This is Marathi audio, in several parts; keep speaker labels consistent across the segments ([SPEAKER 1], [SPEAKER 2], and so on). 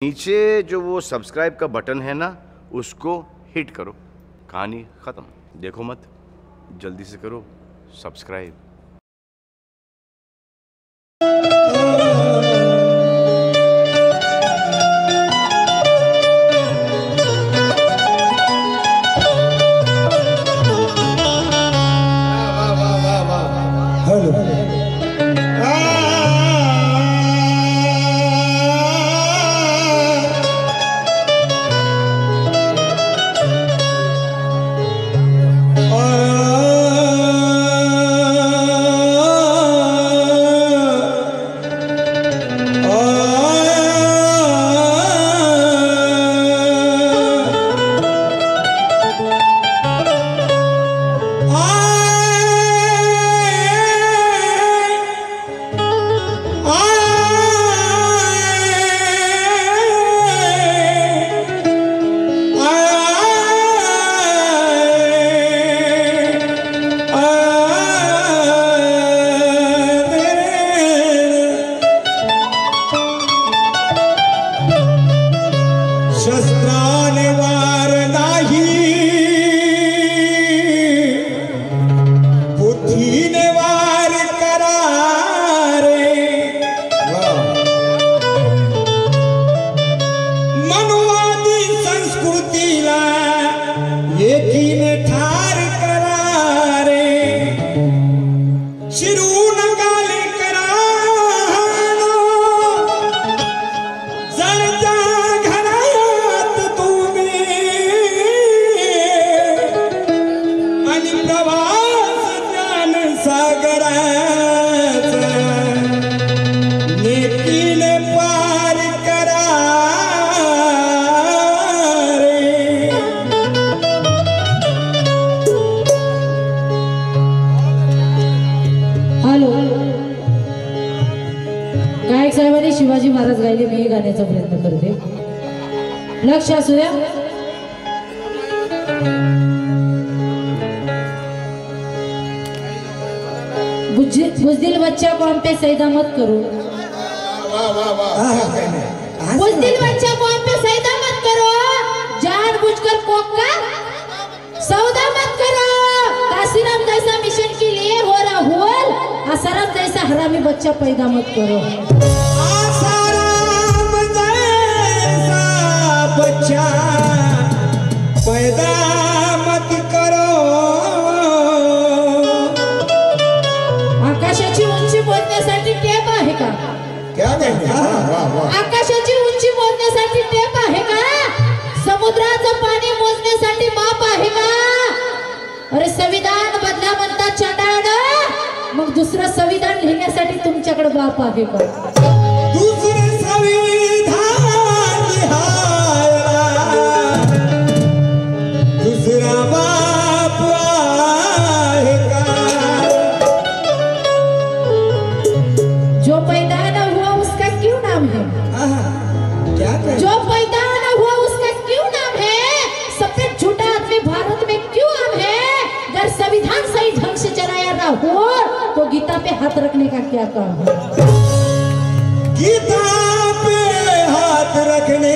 [SPEAKER 1] नीचे जो वो सब्सक्राइब का बटन है ना, उसको हिट करो। कहानी ख़त्म। देखो मत, जल्दी से करो सब्सक्राइब।
[SPEAKER 2] शिवाजी महाराज गायले, मी गाण्याचा प्रयत्न करते. लक्ष असू द्या. बुजदिल बच्चा को हम पे सैदा मत करो. बुजदिल बच्चा को हम पे सैदा मत करो. जानबूझकर कोक का सौदा मत करो. काशीराम जैसा मिशन के लिए हो रहा हुल, आसाराम जैसा हरामी बच्चा पैदा मत करो.
[SPEAKER 3] बच्चा पैदा मत करो.
[SPEAKER 2] आकाशाची उंची मोजण्यासाठी टेप आहे का?
[SPEAKER 3] क्या
[SPEAKER 2] आकाशाची उंची मोजण्यासाठी टेप आहे का? समुद्राचं पाणी मोजण्यासाठी माप आहे का? अरे संविधान बदला म्हणतात चंडाळ, मग दुसरं संविधान लिहिण्यासाठी तुमच्याकडे बाप आहे का?
[SPEAKER 3] दुसरं संविधान दूसरा बाप है का?
[SPEAKER 2] जो पैदा न हुआ उसका क्यों नाम है?
[SPEAKER 3] क्या कर?
[SPEAKER 2] जो पैदा न हुआ उसका क्यों नाम है? सफेद झूठा आदमी भारत में क्यों आम है? अगर संविधान सही ढंग से चलाया ना हो तो गीता पे हाथ रखने का क्या काम है?
[SPEAKER 3] गीता पे हाथ रखने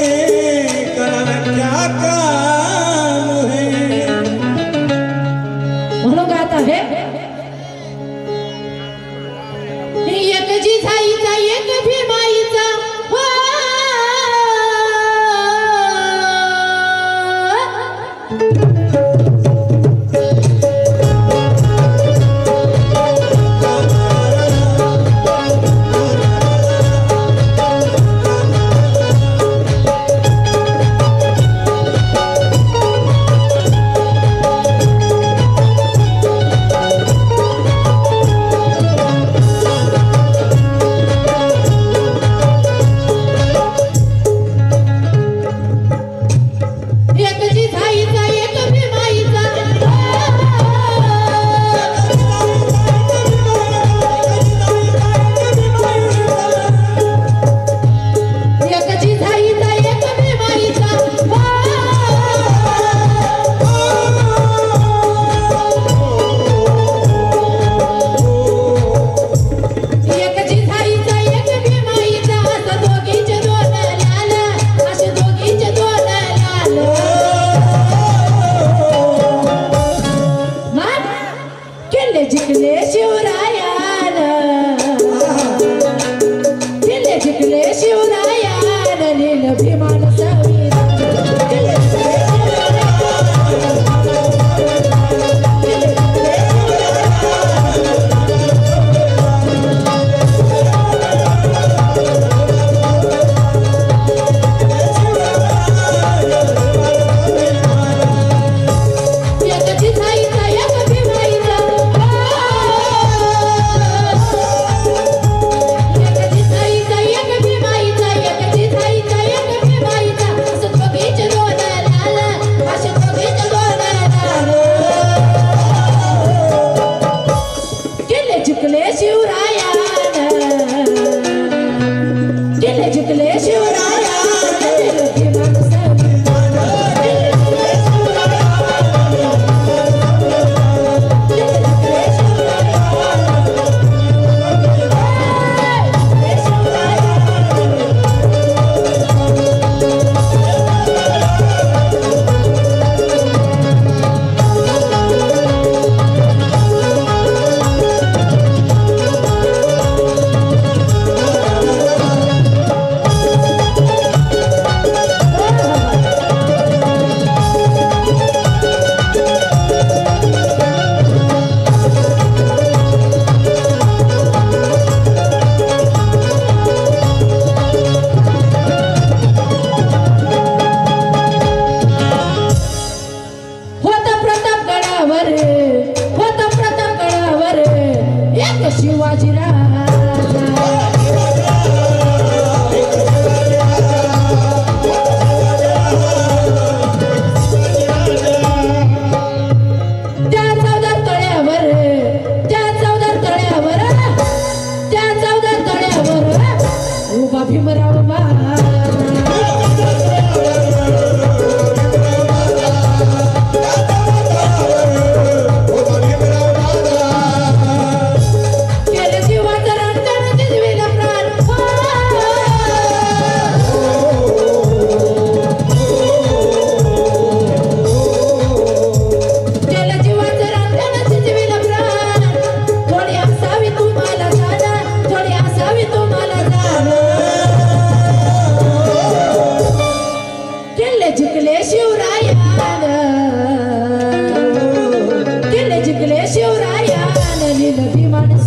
[SPEAKER 3] का क्या काम है?
[SPEAKER 2] गाता है एक जिजाईचा एक भीमाईचा हो. उभा भीमराव केलं जीवाचं रान जिजवीला प्राण केलं जीवाचं रान जिजवीला प्राण थोडी असावी तुम्हाला जाण थोडी असावी तुम्हाला जाण केले जिंकले शिवरायान केले जिंकले शिवरायान लिहिलं विमान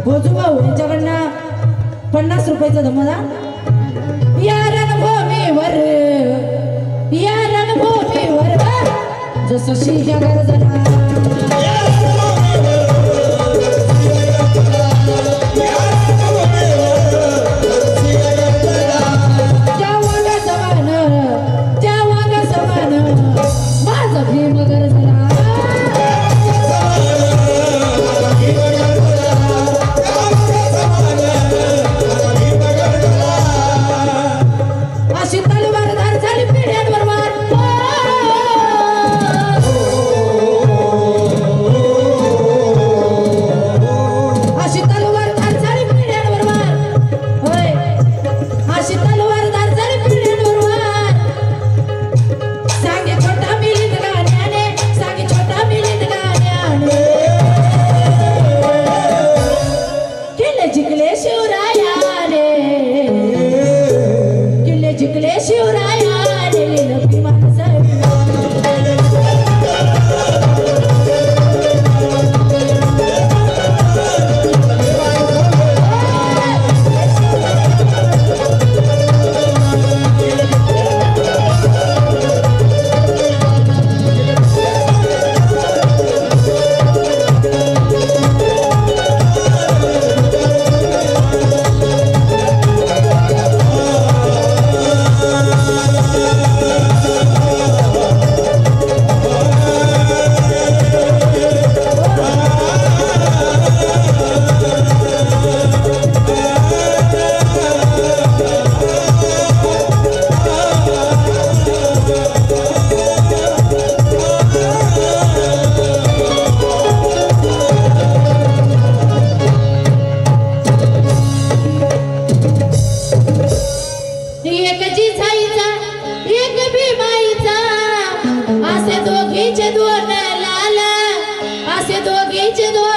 [SPEAKER 2] भोजूभाऊ यांच्याकडनं 50 रुपयाचा धमदा या रणभूमीवर जसं सिंह गर्जना भीमाईचा असे दोघीचे दोन लाल असे दोघीचे दोन